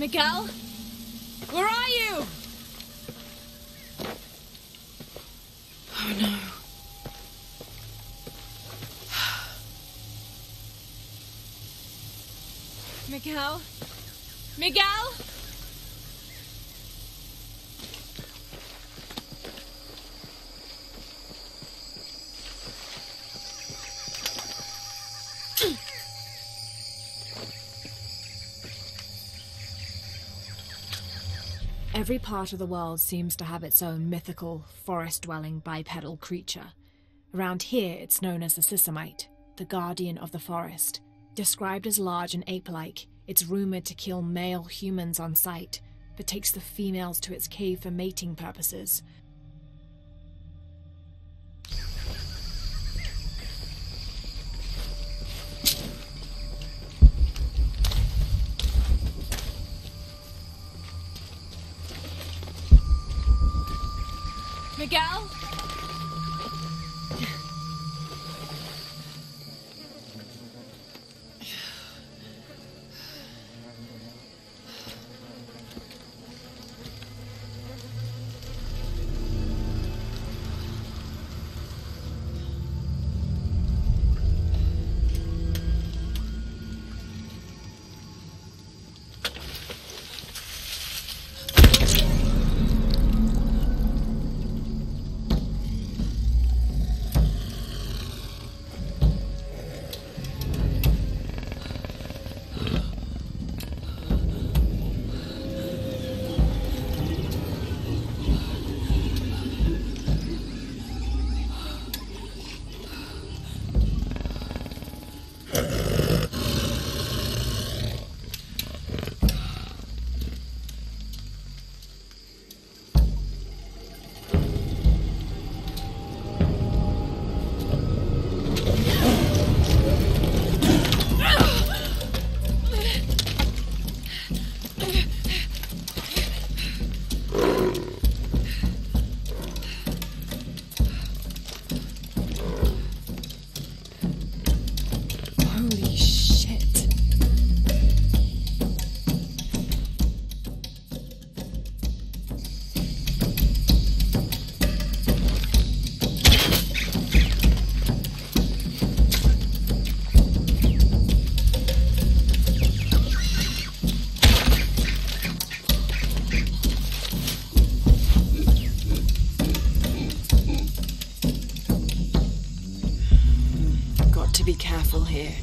Miguel? Where are you? Oh no. Miguel? Miguel? Every part of the world seems to have its own mythical, forest-dwelling bipedal creature. Around here, it's known as the Sisamite, the guardian of the forest. Described as large and ape-like, it's rumored to kill male humans on sight, but takes the females to its cave for mating purposes. Miguel? Be careful here.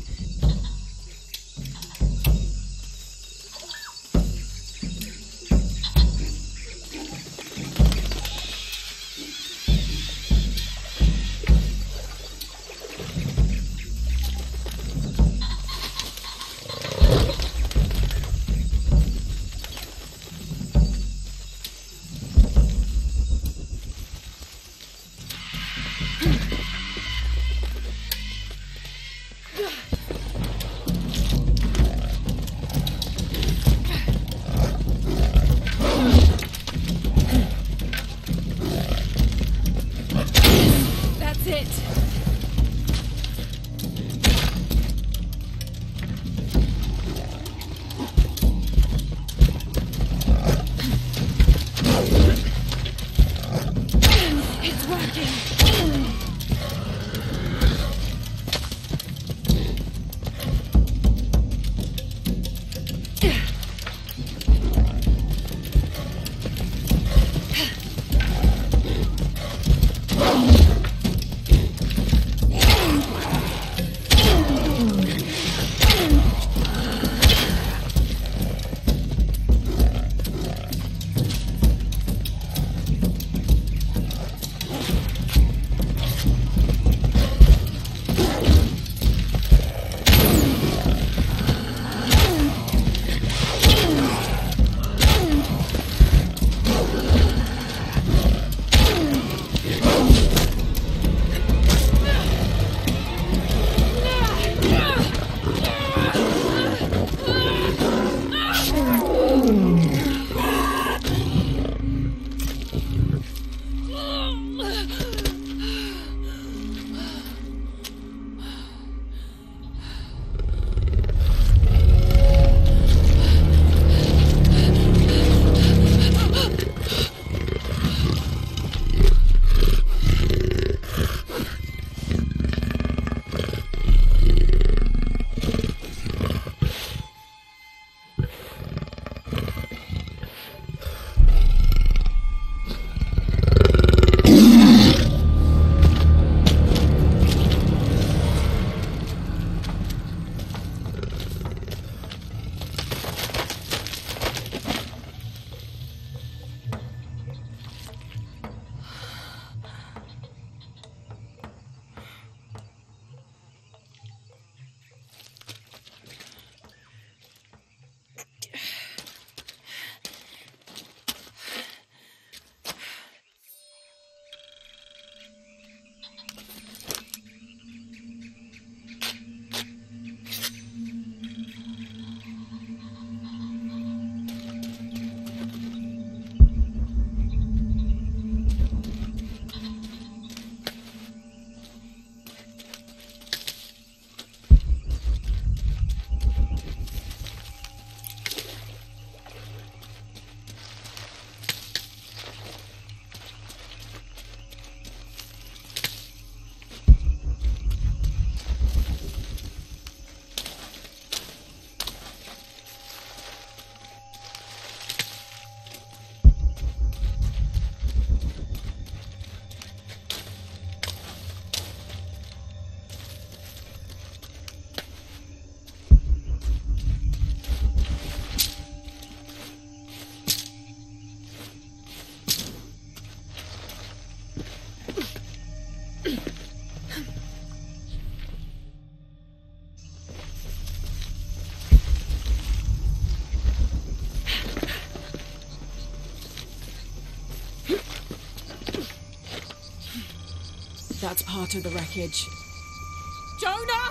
That's part of the wreckage. Jonah!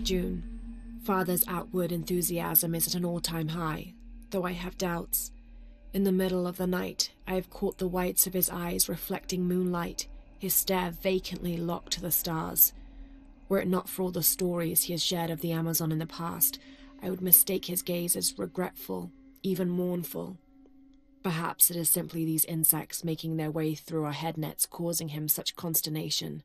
June. Father's outward enthusiasm is at an all-time high, though I have doubts. In the middle of the night, I have caught the whites of his eyes reflecting moonlight, his stare vacantly locked to the stars. Were it not for all the stories he has shared of the Amazon in the past, I would mistake his gaze as regretful, even mournful. Perhaps it is simply these insects making their way through our head nets causing him such consternation.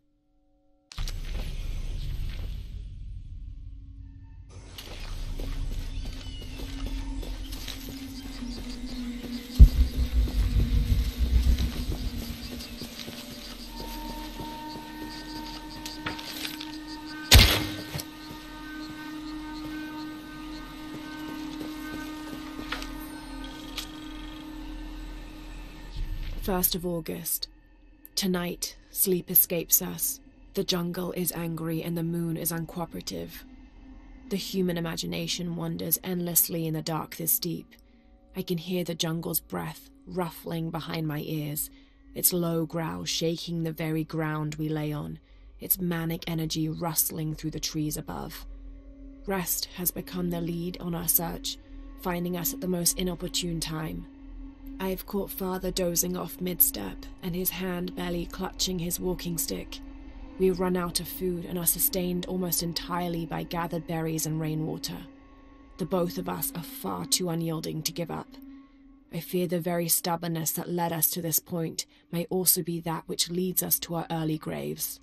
First of August. Tonight, sleep escapes us. The jungle is angry and the moon is uncooperative. The human imagination wanders endlessly in the dark this deep. I can hear the jungle's breath ruffling behind my ears, its low growl shaking the very ground we lay on, its manic energy rustling through the trees above. Rest has become the lead on our search, finding us at the most inopportune time. I have caught Father dozing off mid-step, and his hand barely clutching his walking stick. We run out of food and are sustained almost entirely by gathered berries and rainwater. The both of us are far too unyielding to give up. I fear the very stubbornness that led us to this point may also be that which leads us to our early graves.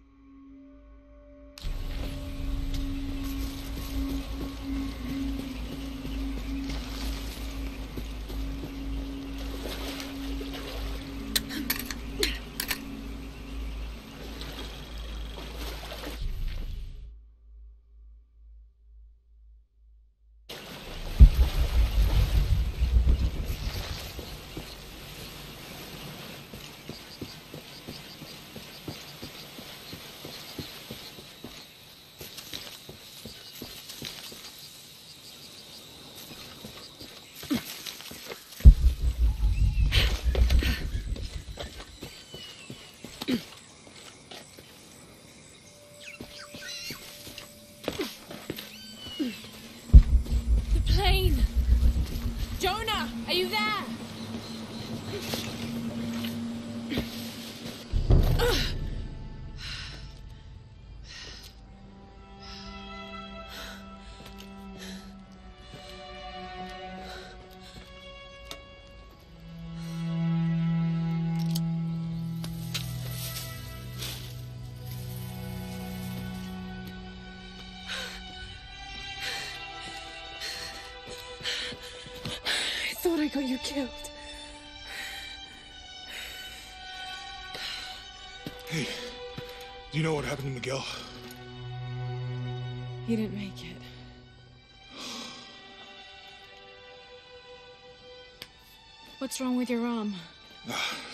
I got you killed. Hey, do you know what happened to Miguel? He didn't make it. What's wrong with your arm?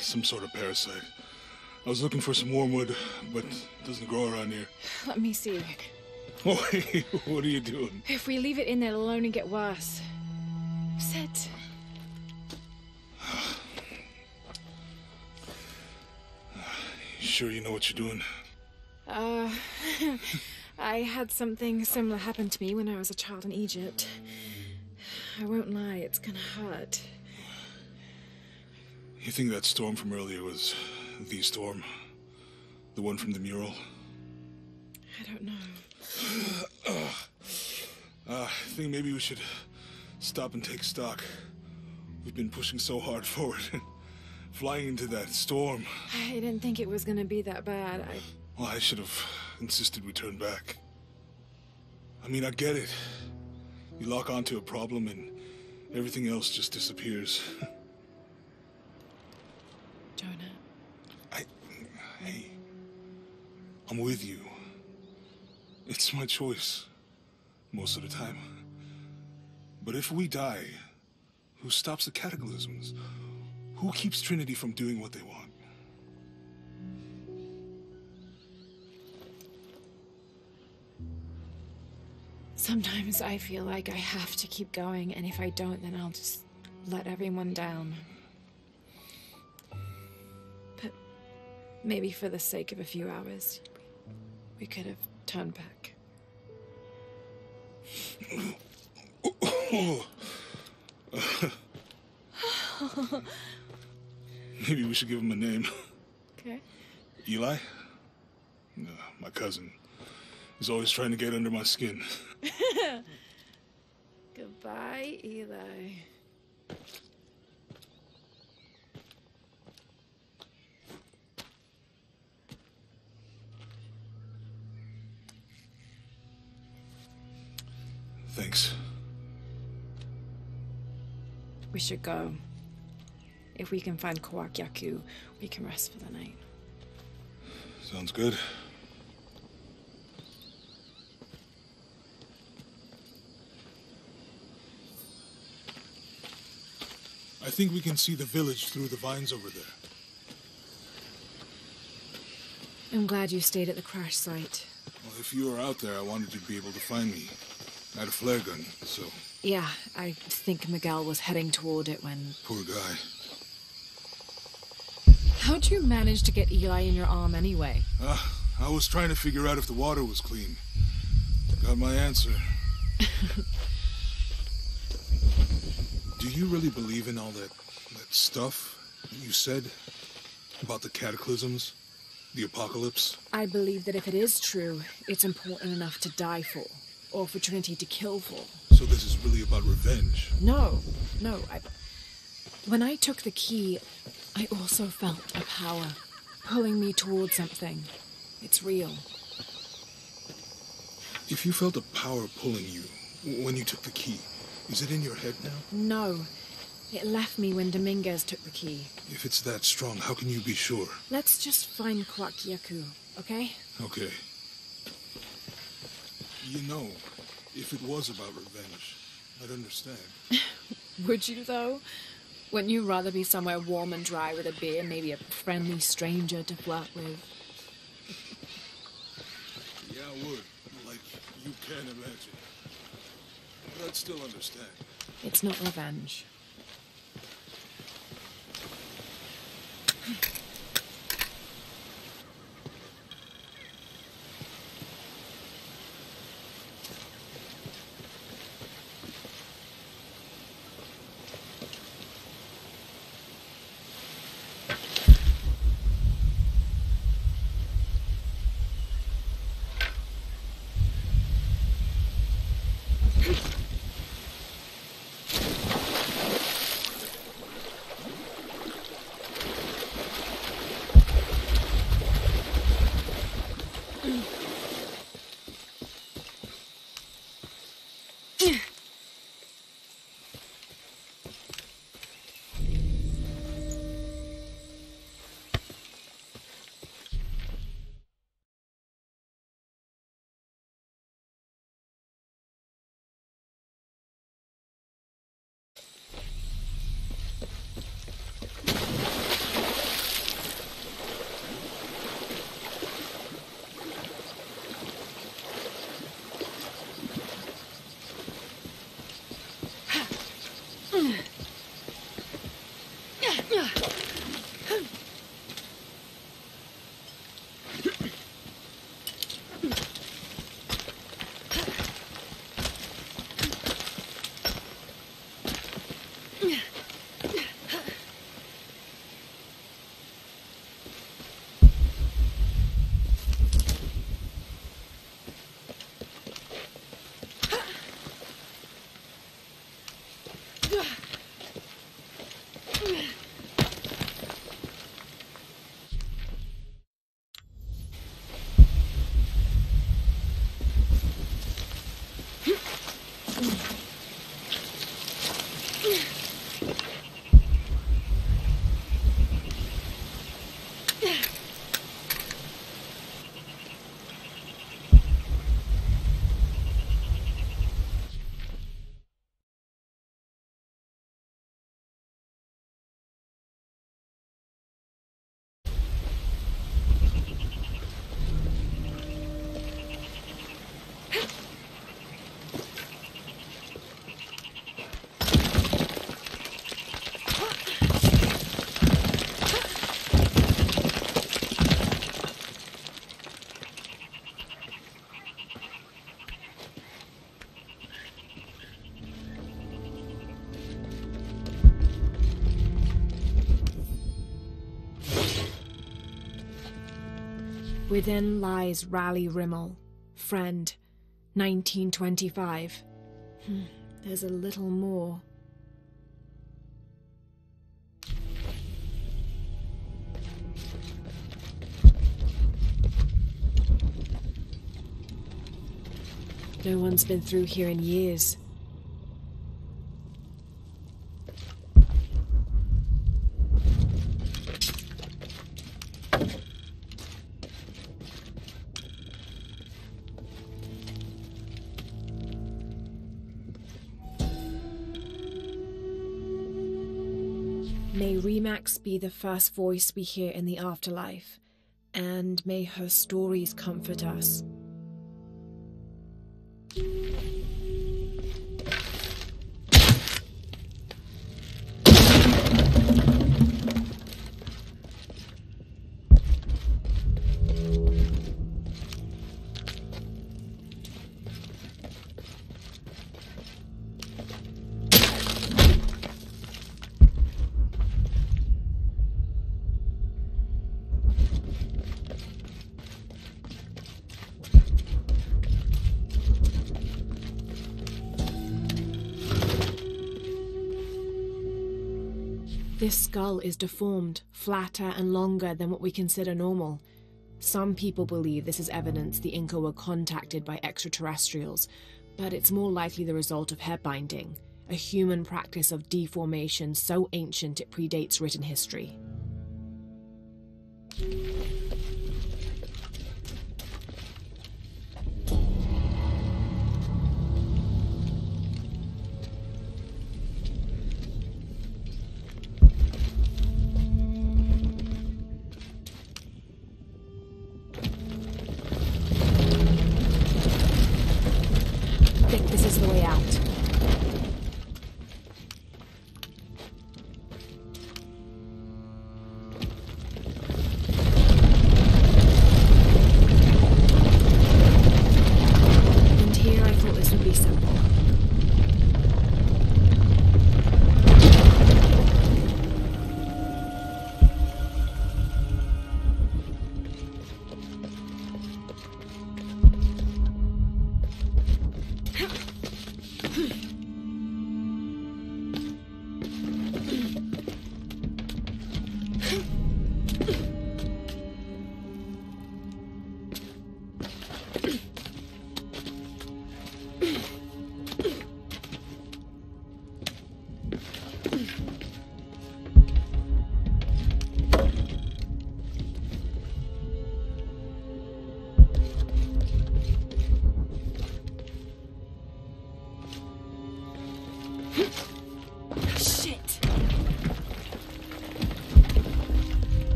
Some sort of parasite. I was looking for some wormwood, but it doesn't grow around here. Let me see. Oh, hey, what are you doing? If we leave it in there, it'll only get worse. Sit. Sure you know what you're doing? I had something similar happen to me when I was a child in Egypt. I won't lie, it's gonna hurt. You think that storm from earlier was the storm? The one from the mural? I don't know. I think maybe we should stop and take stock. We've been pushing so hard forward. Flying into that storm. I didn't think it was gonna be that bad. Well, I should have insisted we turn back. I mean, I get it. You lock onto a problem and everything else just disappears. Jonah. Hey, I'm with you. It's my choice, most of the time. But if we die, who stops the cataclysms? Who keeps Trinity from doing what they want? Sometimes I feel like I have to keep going, and if I don't, then I'll just let everyone down. But maybe for the sake of a few hours, we could have turned back. Maybe we should give him a name. Okay. Eli? No, my cousin. He's always trying to get under my skin. Goodbye, Eli. Thanks. We should go. If we can find Kawakyaku, we can rest for the night. Sounds good. I think we can see the village through the vines over there. I'm glad you stayed at the crash site. Well, if you were out there, I wanted you to be able to find me. I had a flare gun, so... Yeah, I think Miguel was heading toward it when... Poor guy. How'd you manage to get Eli in your arm anyway? I was trying to figure out if the water was clean. Got my answer. Do you really believe in all that stuff you said about the cataclysms, the apocalypse? I believe that if it is true, it's important enough to die for, or for Trinity to kill for. So this is really about revenge? No. When I took the key, I also felt a power pulling me towards something. It's real. If you felt a power pulling you when you took the key, is it in your head now? No. It left me when Dominguez took the key. If it's that strong, how can you be sure? Let's just find Kawakyaku, okay? Okay. You know, if it was about revenge, I'd understand. Would you, though? Wouldn't you rather be somewhere warm and dry with a beer, maybe a friendly stranger to flirt with? Yeah, I would. Like, you can't imagine. But I'd still understand. It's not revenge. Within lies Raleigh Rimmel, friend, 1925. There's a little more. No one's been through here in years. May Remax be the first voice we hear in the afterlife, and may her stories comfort us. This skull is deformed, flatter and longer than what we consider normal. Some people believe this is evidence the Inca were contacted by extraterrestrials, but it's more likely the result of head binding, a human practice of deformation so ancient it predates written history.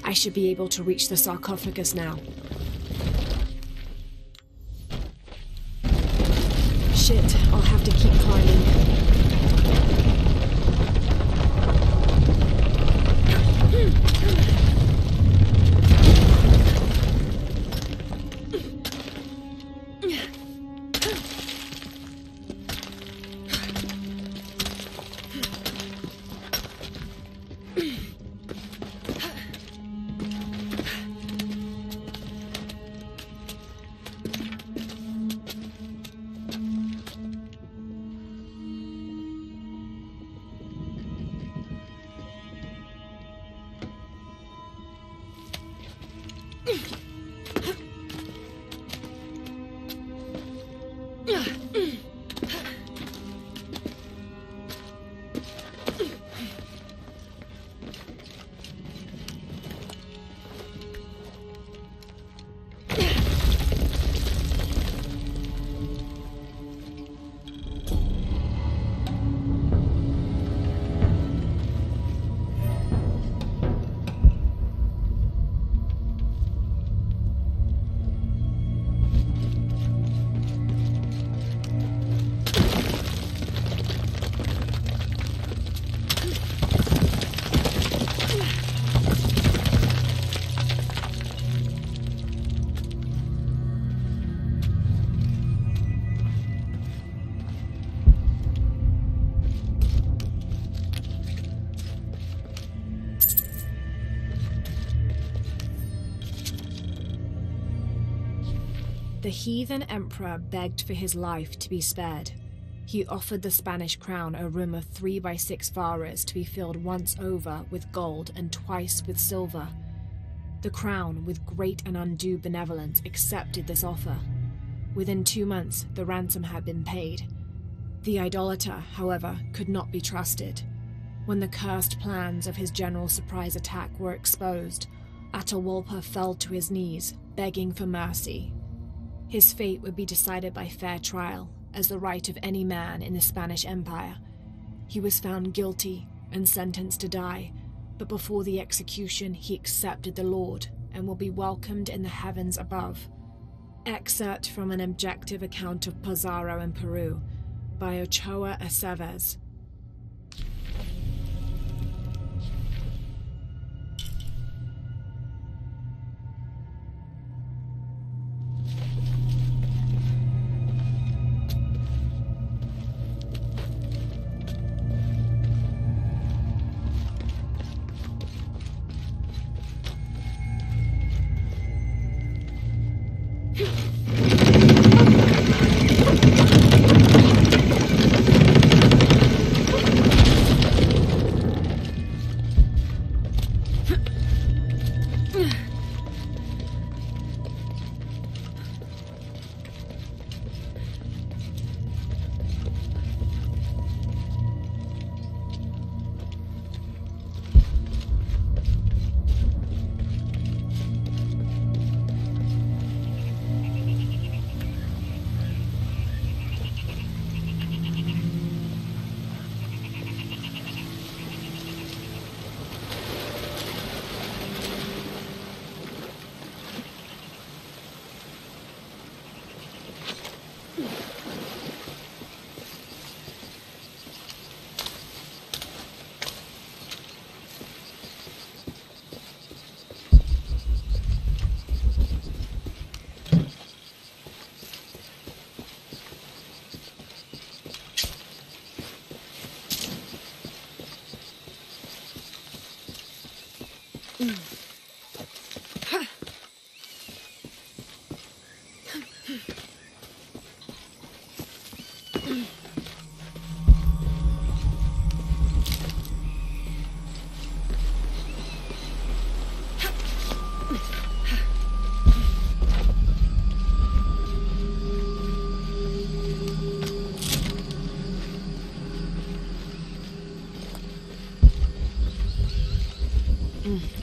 I should be able to reach the sarcophagus now. Shit, I'll have to keep climbing. The heathen emperor begged for his life to be spared. He offered the Spanish crown a room of 3x6 varas to be filled once over with gold and twice with silver. The crown, with great and undue benevolence, accepted this offer. Within 2 months, the ransom had been paid. The idolater, however, could not be trusted. When the cursed plans of his general's surprise attack were exposed, Atahualpa fell to his knees, begging for mercy. His fate would be decided by fair trial, as the right of any man in the Spanish Empire. He was found guilty and sentenced to die, but before the execution he accepted the Lord and will be welcomed in the heavens above. Excerpt from an objective account of Pizarro in Peru by Ochoa Aceves.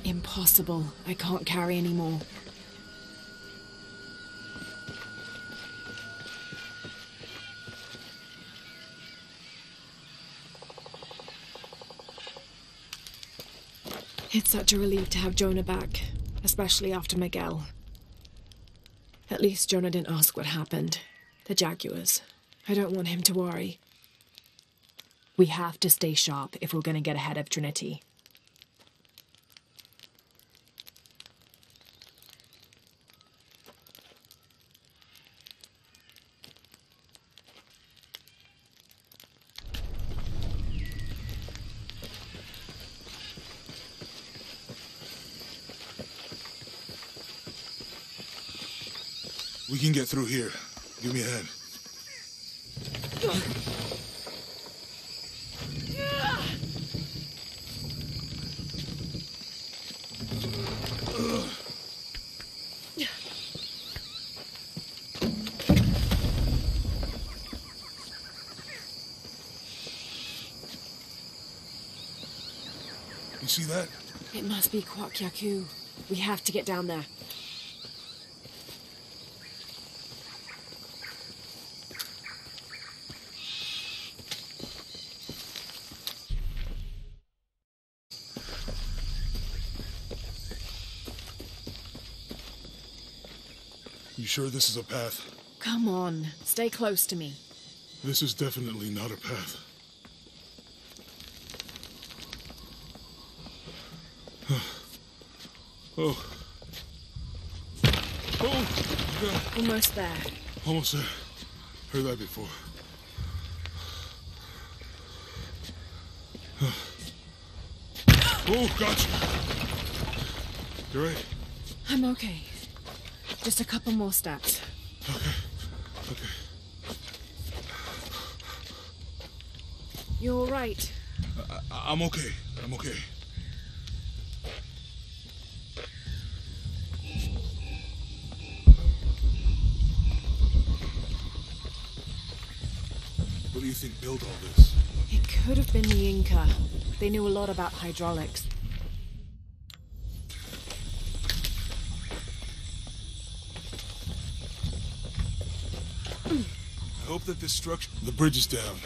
Impossible. I can't carry anymore. It's such a relief to have Jonah back, especially after Miguel. At least Jonah didn't ask what happened. The jaguars. I don't want him to worry. We have to stay sharp if we're going to get ahead of Trinity. We can get through here. Give me a hand. You see that? It must be Kwakyaku. We have to get down there. You sure this is a path? Come on, stay close to me. This is definitely not a path. Oh. Oh, God. Almost there. Almost there. Heard that before. Oh, gotcha. You're right. I'm okay. Just a couple more steps. Okay. You're all right. I'm okay. I'm okay. What do you think built all this? It could have been the Inca. They knew a lot about hydraulics. I hope that this structure... The bridge is down.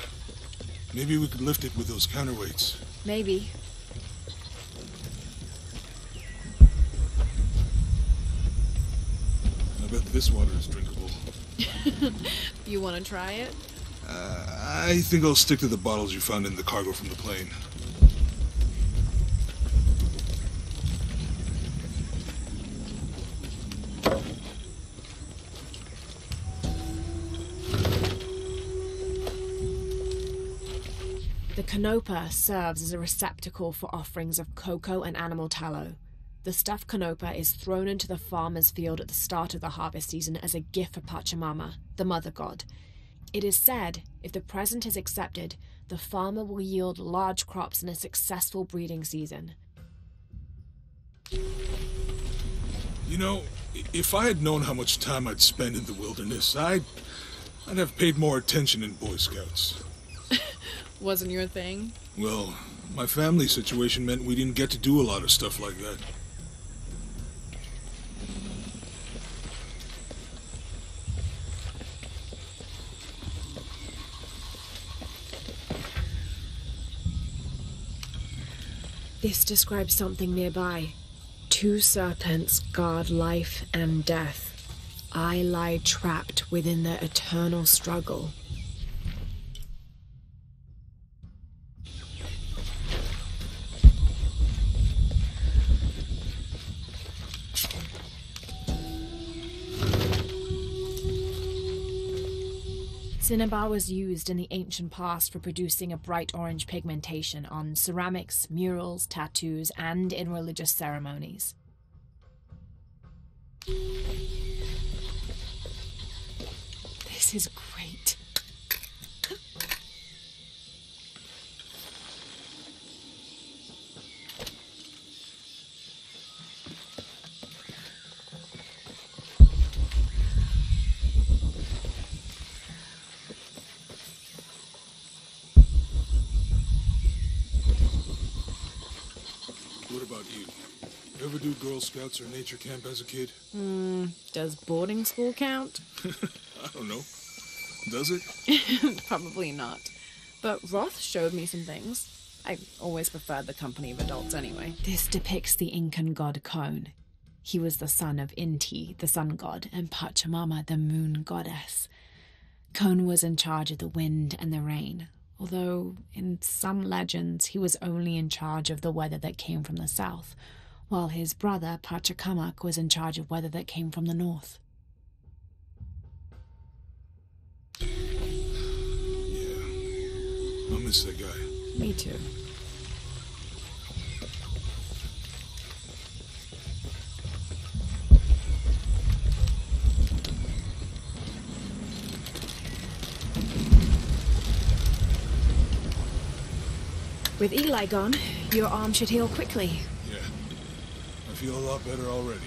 Maybe we could lift it with those counterweights. Maybe. I bet this water is drinkable. You want to try it? I think I'll stick to the bottles you found in the cargo from the plane. The canopa serves as a receptacle for offerings of cocoa and animal tallow. The stuffed canopa is thrown into the farmer's field at the start of the harvest season as a gift for Pachamama, the mother god. It is said, if the present is accepted, the farmer will yield large crops in a successful breeding season. You know, if I had known how much time I'd spend in the wilderness, I'd have paid more attention in Boy Scouts. Wasn't your thing? Well, my family situation meant we didn't get to do a lot of stuff like that. This describes something nearby. 2 serpents guard life and death. I lie trapped within their eternal struggle. Cinnabar was used in the ancient past for producing a bright orange pigmentation on ceramics, murals, tattoos, and in religious ceremonies. This is great. What about you? Ever do Girl Scouts or nature camp as a kid? Does boarding school count? I don't know. Does it? Probably not. But Roth showed me some things. I always preferred the company of adults anyway. This depicts the Incan god Con. He was the son of Inti, the sun god, and Pachamama, the moon goddess. Con was in charge of the wind and the rain, although in some legends he was only in charge of the weather that came from the south, while his brother Pachacamac was in charge of weather that came from the north. Yeah. I'll miss that guy. Me too. With Eli gone, your arm should heal quickly. Yeah. I feel a lot better already.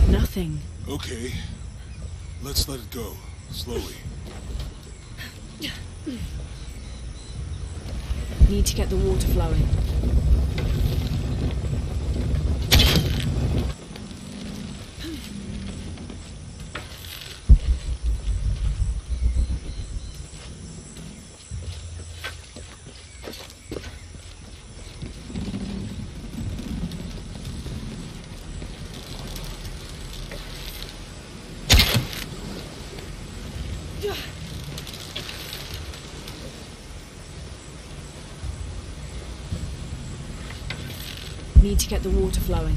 Nothing. Okay. Let's let it go. Slowly. Need to get the water flowing. Need to get the water flowing.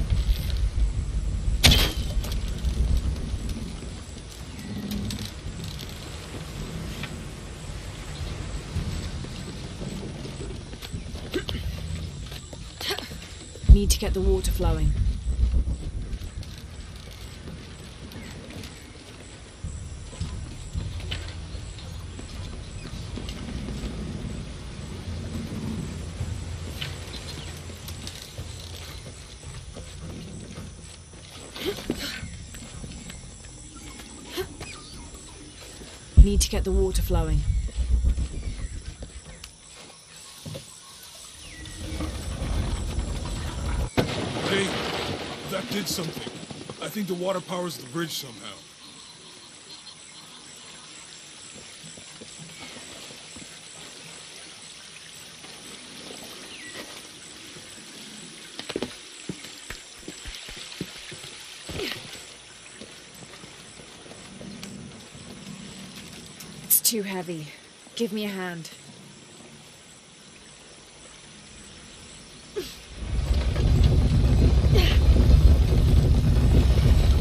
Need to get the water flowing. Need to get the water flowing. Hey, that did something. I think the water powers the bridge somehow. It's too heavy. Give me a hand.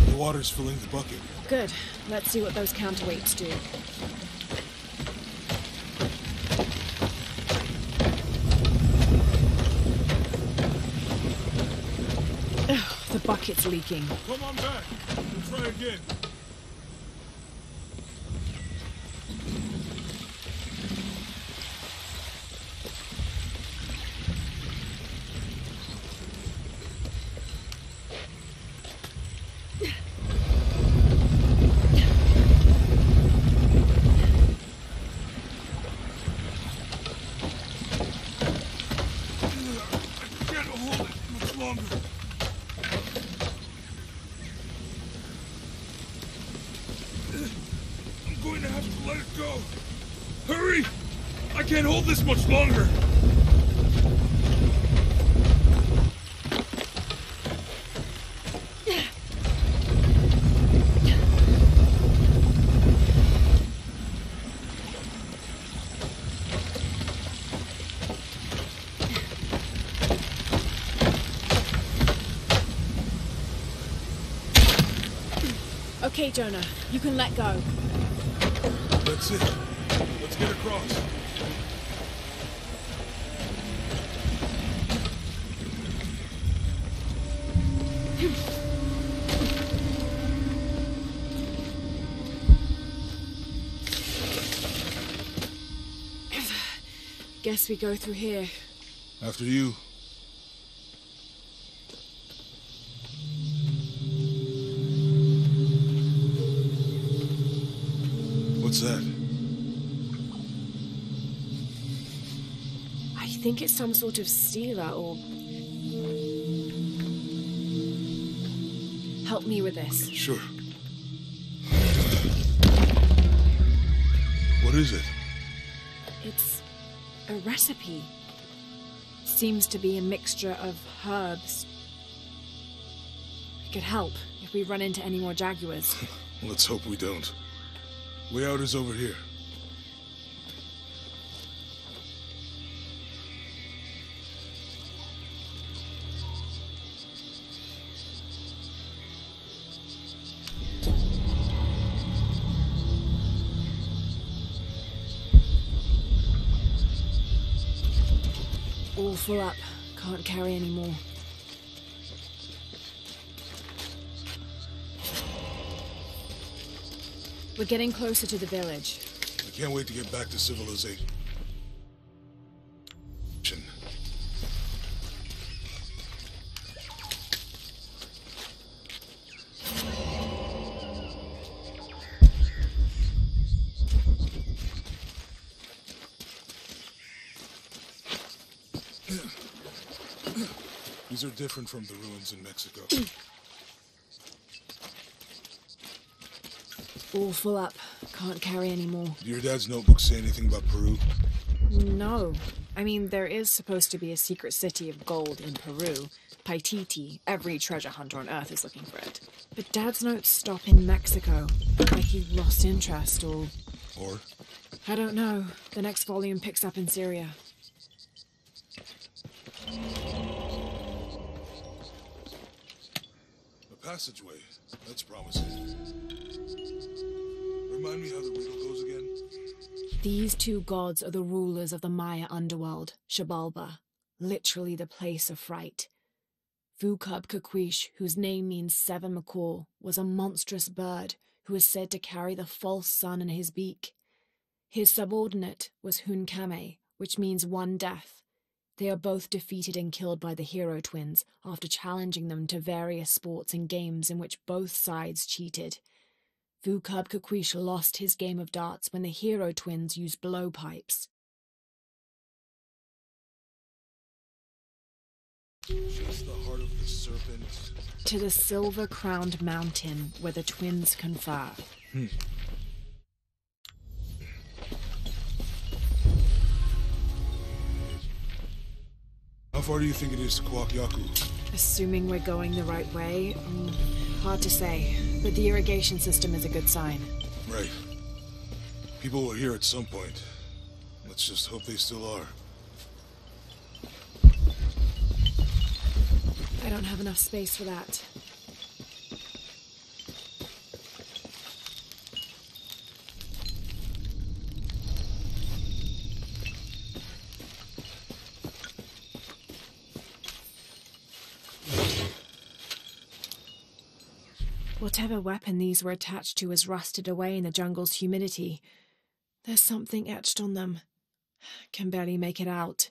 The water's filling the bucket. Good. Let's see what those counterweights do. Ugh, the bucket's leaking. Come on back. We'll try again. Can't hold this much longer. Okay, Jonah, you can let go. That's it. Let's get across. Guess we go through here. After you. What's that? I think it's some sort of sealer or... Help me with this. Sure. What is it? It's a recipe. Seems to be a mixture of herbs. It could help if we run into any more jaguars. Let's hope we don't. Way out is over here. All full up. Can't carry any more. We're getting closer to the village. I can't wait to get back to civilization. These are different from the ruins in Mexico. All full up. Can't carry any more. Do your dad's notebooks say anything about Peru? No. I mean, there is supposed to be a secret city of gold in Peru. Paititi. Every treasure hunter on Earth is looking for it. But Dad's notes stop in Mexico. Like he lost interest or... Or? I don't know. The next volume picks up in Syria. passageway. That's promising. Remind me how the riddle goes again? These two gods are the rulers of the Maya underworld, Xibalba, literally the place of fright. Vucub-Kakwish, whose name means seven macaw, was a monstrous bird who is said to carry the false sun in his beak. His subordinate was Hunkame, which means one death. They are both defeated and killed by the hero twins after challenging them to various sports and games in which both sides cheated. Vucub-Kakwish lost his game of darts when the hero twins used blowpipes. Just the heart of the serpent. To the silver-crowned mountain where the twins confer. How far do you think it is to Kwakyaku? Assuming we're going the right way, hard to say, but the irrigation system is a good sign. Right. People were here at some point. Let's just hope they still are. I don't have enough space for that. Whatever weapon these were attached to has rusted away in the jungle's humidity. There's something etched on them. Can barely make it out.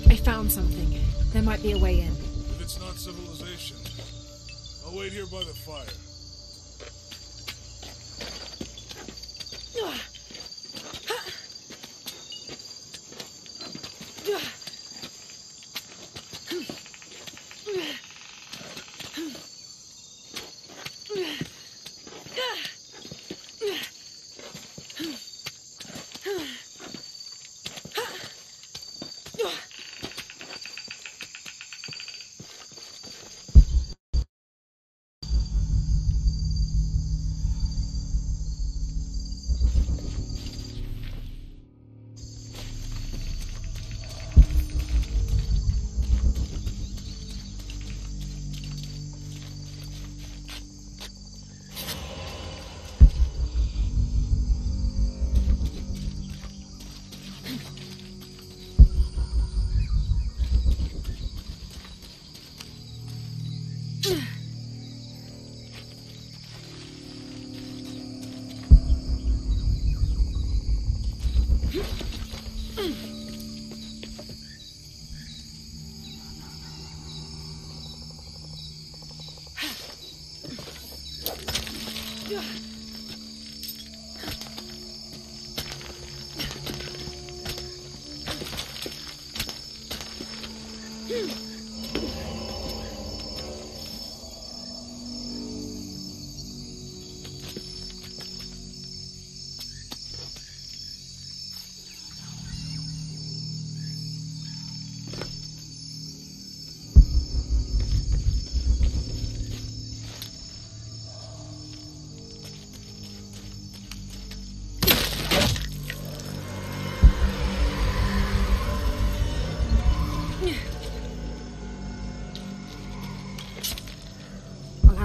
I found something. There might be a way in. If it's not civilization, I'll wait here by the fire.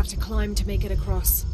To climb to make it across.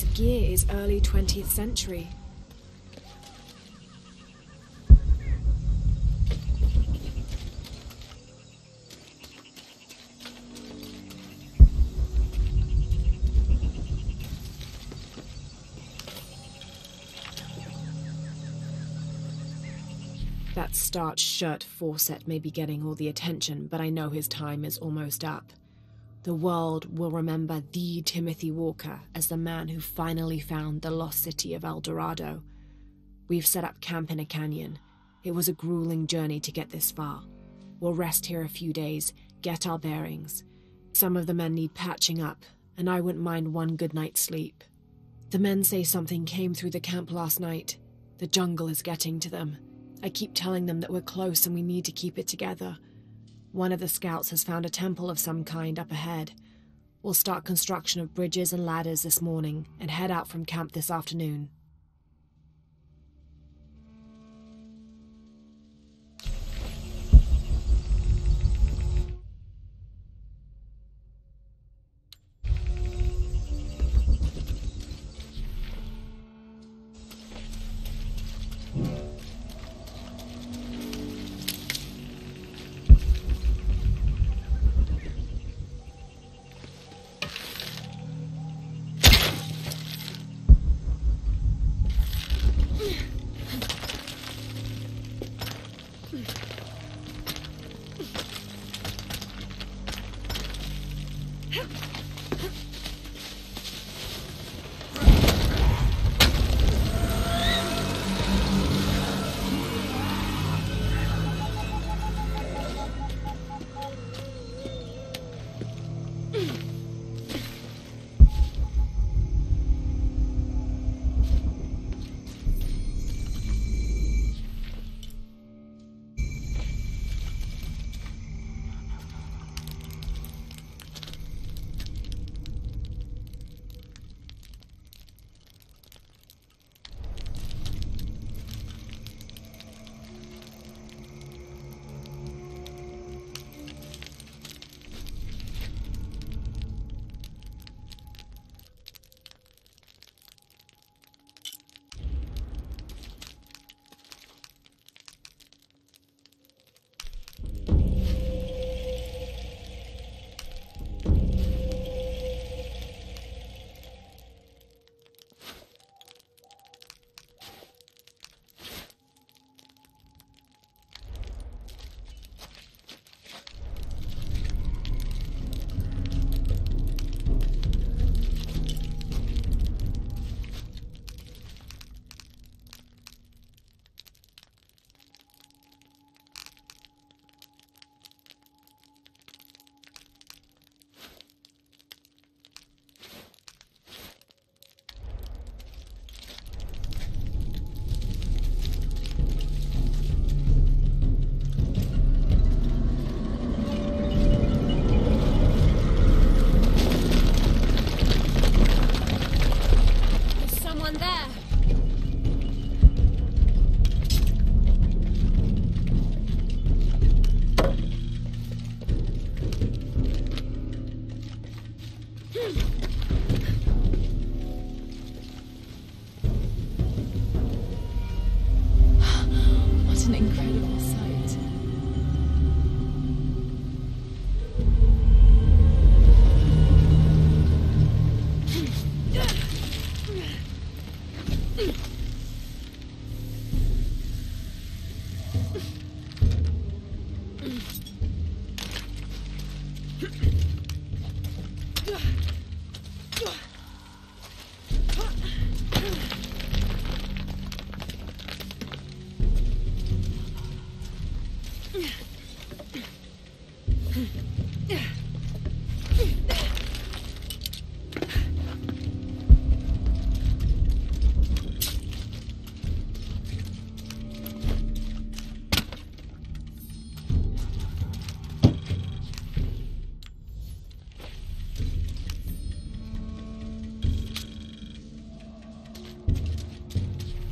This gear is early 20th century. That starched shirt Fawcett may be getting all the attention, but I know his time is almost up. The world will remember the Timothy Walker as the man who finally found the lost city of El Dorado. We've set up camp in a canyon. It was a grueling journey to get this far. We'll rest here a few days, get our bearings. Some of the men need patching up, and I wouldn't mind one good night's sleep. The men say something came through the camp last night. The jungle is getting to them. I keep telling them that we're close and we need to keep it together. One of the scouts has found a temple of some kind up ahead. We'll start construction of bridges and ladders this morning and head out from camp this afternoon.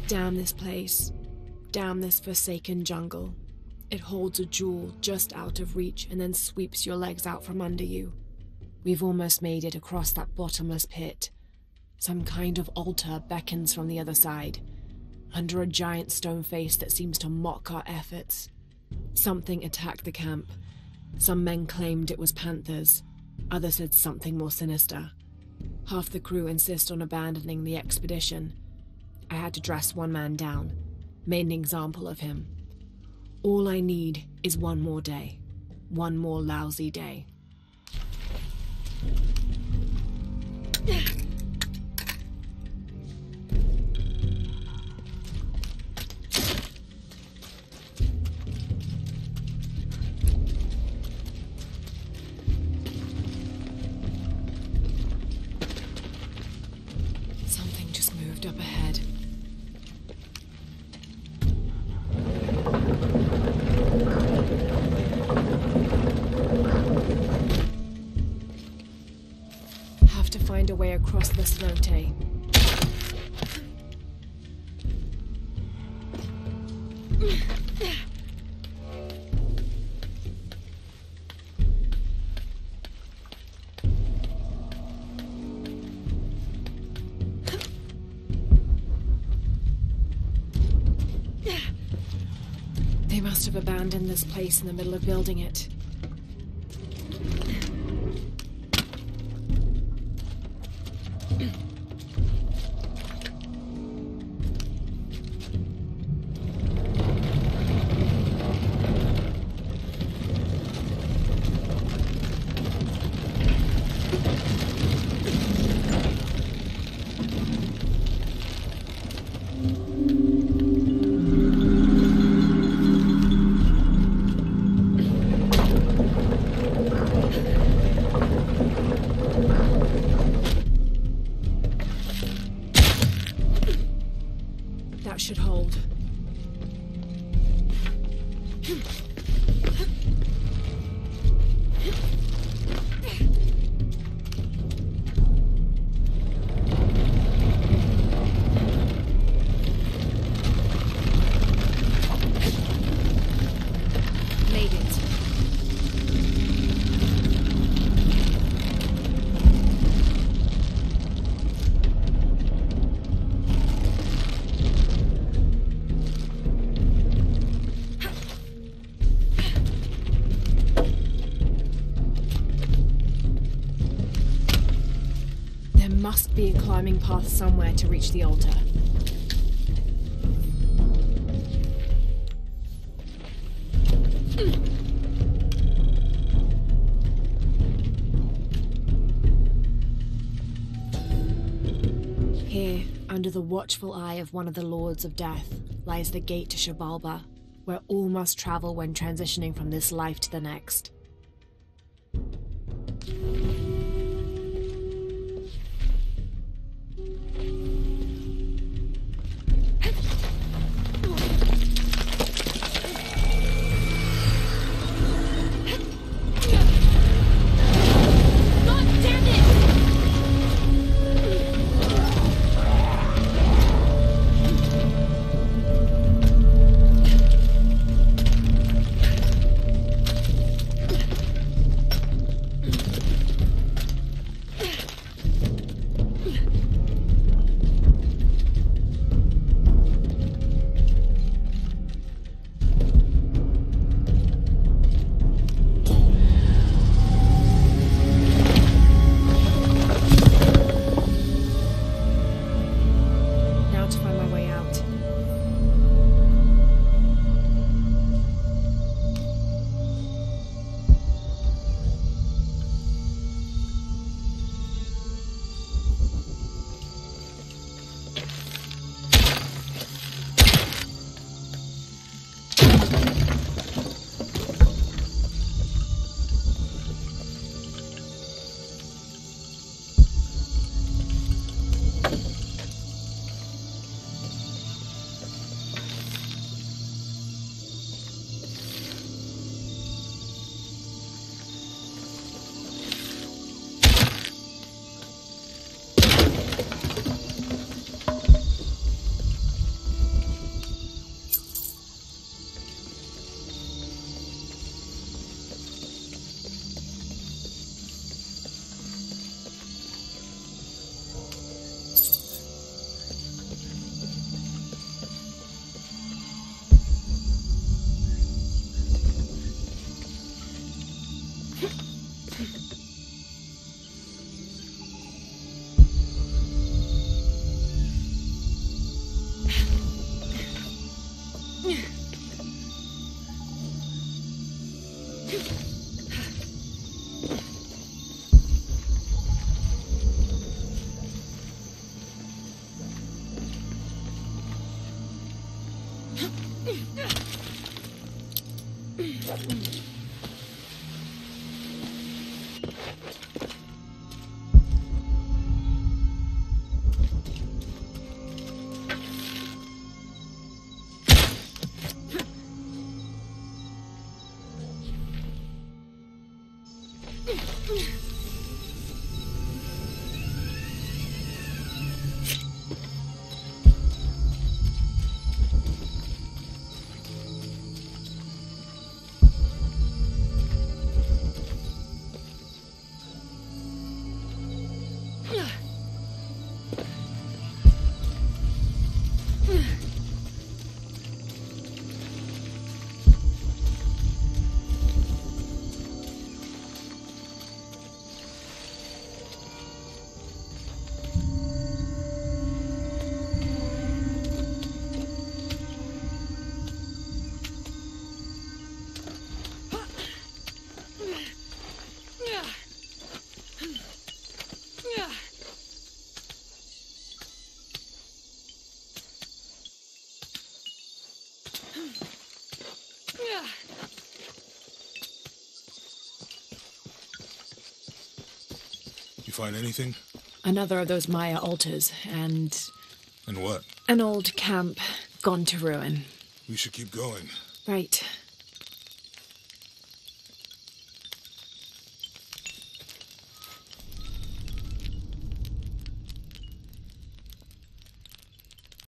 Damn this place. Damn this forsaken jungle. It holds a jewel just out of reach and then sweeps your legs out from under you. We've almost made it across that bottomless pit. Some kind of altar beckons from the other side, under a giant stone face that seems to mock our efforts. Something attacked the camp. Some men claimed it was panthers. Others said something more sinister. Half the crew insist on abandoning the expedition. I had to dress one man down, made an example of him. All I need is one more day. One more lousy day. Something just moved up ahead. Have to find a way across the cenote. They must have abandoned this place in the middle of building it. That should hold. Made it. There must be a climbing path somewhere to reach the altar. Here, under the watchful eye of one of the Lords of Death, lies the gate to Xibalba, where all must travel when transitioning from this life to the next. You find anything? Another of those Maya altars, and... And what? An old camp gone to ruin. We should keep going. Right.